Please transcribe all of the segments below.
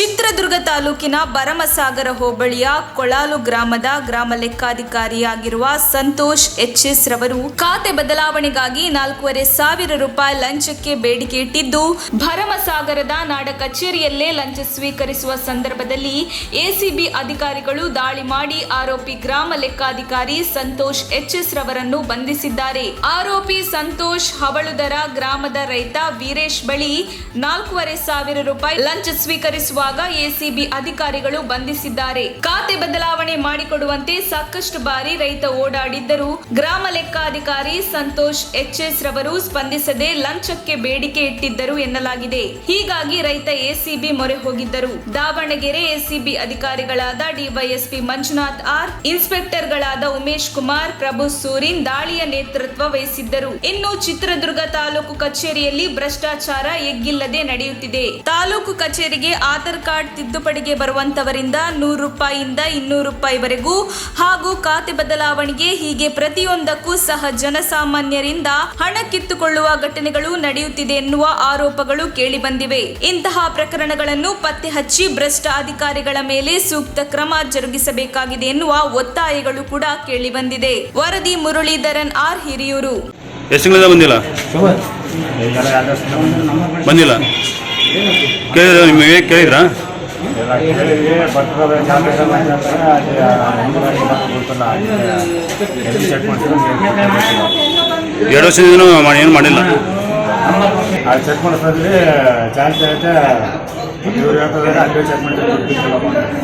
ಚಿತ್ರದುರ್ಗ ತಾಲೂಕಿನ ಭರಮಸಾಗರ ಹೋಬಳಿಯ ಕೊಳಾಲು ಗ್ರಾಮದ ಗ್ರಾಮ ಲೆಕ್ಕಾಧಿಕಾರಿಯಾಗಿರುವ ಸಂತೋಷ್ ಎಚ್ಎಸ್ ರವರು ಖಾತೆ ಬದಲಾವಣೆಗಾಗಿ 4,500 ರೂಪಾಯಿ ಲಂಚಕ್ಕೆ ಬೇಡಿಕೆ ಇಟ್ಟಿದ್ದು, ಭರಮಸಾಗರದ ನಾಡ ಕಚೇರಿಯಲ್ಲೇ ಲಂಚ ಸ್ವೀಕರಿಸುವ ಸಂದರ್ಭದಲ್ಲಿ ಎಸಿಬಿ ಅಧಿಕಾರಿಗಳು ದಾಳಿ ಮಾಡಿ ಆರೋಪಿ ಗ್ರಾಮ ಲೆಕ್ಕಾಧಿಕಾರಿ ಸಂತೋಷ್ ಎಚ್ಎಸ್ ರವರನ್ನು ಬಂಧಿಸಿದ್ದಾರೆ. ಆರೋಪಿ ಸಂತೋಷ್ ಹವಳುದರ ಗ್ರಾಮದ ರೈತ ವೀರೇಶ್ ಬಳಿ 4,500 ರೂಪಾಯಿ ಲಂಚ ಸ್ವೀಕರಿಸುವಾಗ ಎಸಿಬಿ ಅಧಿಕಾರಿಗಳು ಬಂಧಿಸಿದ್ದಾರೆ. ಖಾತೆ ಬದಲಾವಣೆ ಮಾಡಿಕೊಡುವಂತೆ ಸಾಕಷ್ಟು ಬಾರಿ ರೈತ ಓಡಾಡಿದ್ದರೂ ಗ್ರಾಮ ಲೆಕ್ಕಾಧಿಕಾರಿ ಸಂತೋಷ್ ಎಚ್ಎಸ್ ರವರು ಸ್ಪಂದಿಸದೆ ಲಂಚಕ್ಕೆ ಬೇಡಿಕೆ ಇಟ್ಟಿದ್ದರು ಎನ್ನಲಾಗಿದೆ. ಹೀಗಾಗಿ ರೈತ ಎಸಿಬಿ ಮೊರೆ ಹೋಗಿದ್ದರು. ದಾವಣಗೆರೆ ಎಸಿಬಿ ಅಧಿಕಾರಿಗಳಾದ ಡಿವೈಎಸ್ಪಿ ಮಂಜುನಾಥ್ ಆರ್, ಇನ್ಸ್ಪೆಕ್ಟರ್ಗಳಾದ ಉಮೇಶ್ ಕುಮಾರ್, ಪ್ರಭು ಸೂರಿನ್ ದಾಳಿಯ ನೇತೃತ್ವ ವಹಿಸಿದ್ದರು. ಇನ್ನು ಚಿತ್ರದುರ್ಗ ತಾಲೂಕು ಕಚೇರಿಯಲ್ಲಿ ಭ್ರಷ್ಟಾಚಾರ ಎಗ್ಗಿಲ್ಲದೆ ನಡೆಯುತ್ತಿದೆ. ತಾಲೂಕು ಕಚೇರಿಗೆ ಆಧಾರ್ ಕಾರ್ಡ್ ತಿದ್ದುಪಡಿಗೆ ಬರುವಂತವರಿಂದ 100 ರೂಪಾಯಿಯಿಂದ 200 ರೂಪಾಯಿವರೆಗೂ ಹಾಗೂ ಖಾತೆ ಬದಲಾವಣೆಗೆ ಹೀಗೆ ಪ್ರತಿಯೊಂದಕ್ಕೂ ಸಹ ಜನಸಾಮಾನ್ಯರಿಂದ ಹಣ ಕಿತ್ತುಕೊಳ್ಳುವ ಘಟನೆಗಳು ನಡೆಯುತ್ತಿದೆ ಎನ್ನುವ ಆರೋಪಗಳು ಕೇಳಿಬಂದಿವೆ. ಇಂತಹ ಪ್ರಕರಣಗಳನ್ನು ಪತ್ತೆ ಹಚ್ಚಿ ಭ್ರಷ್ಟ ಅಧಿಕಾರಿಗಳ ಮೇಲೆ ಸೂಕ್ತ ಕ್ರಮ ಜರುಗಿಸಬೇಕಾಗಿದೆ ಎನ್ನುವ ಒತ್ತಾಯಗಳು ಕೂಡ ಕೇಳಿಬಂದಿದೆ. ವರದಿ ಮುರಳೀಧರನ್ ಆರ್, ಹಿರಿಯೂರು. ಬಂದಿಲ್ಲ ಕೇಳಿದ್ರೆ ನಿಮಗೆ ಕೇಳಿದ್ರಾ? ಎರಡು ವರ್ಷದಿಂದ ಏನು ಮಾಡಿಲ್ಲ. ಚೆಕ್ ಮಾಡಿಸೋದ್ರಲ್ಲಿ ಚಾನ್ಸ್ ಐತೆ. ಇವ್ರು ಹೇಳ್ತಾರೆ ಅಲ್ಲೇ ಚೆಕ್ ಮಾಡಿ.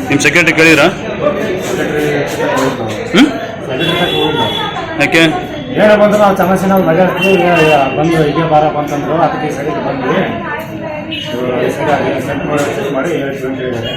ನಿಮ್ಮ ಸೆಕ್ರೆಟರಿ ಕೇಳಿದ್ರಾ? ಯಾಕೆ ಏನೋ ಬಂದ್ರೆ ನಾವು ಸಮಸ್ಯೆ ನಾವು ಬಗೆಹರಿಸ್ತೀವಿ ಬಂದು ಹೀಗೆ ಬಾರಪ್ಪ ಅಂತಂದ್ರು. ಅದಕ್ಕೆ ಸರಿಯಾಗಿ ಬಂದ್ವಿ. ಸರಿ ಚೆಕ್ ಮಾಡಿ ಹೇಳ್ತೀವಿ ಅಂತ ಹೇಳಿದ್ದಾರೆ.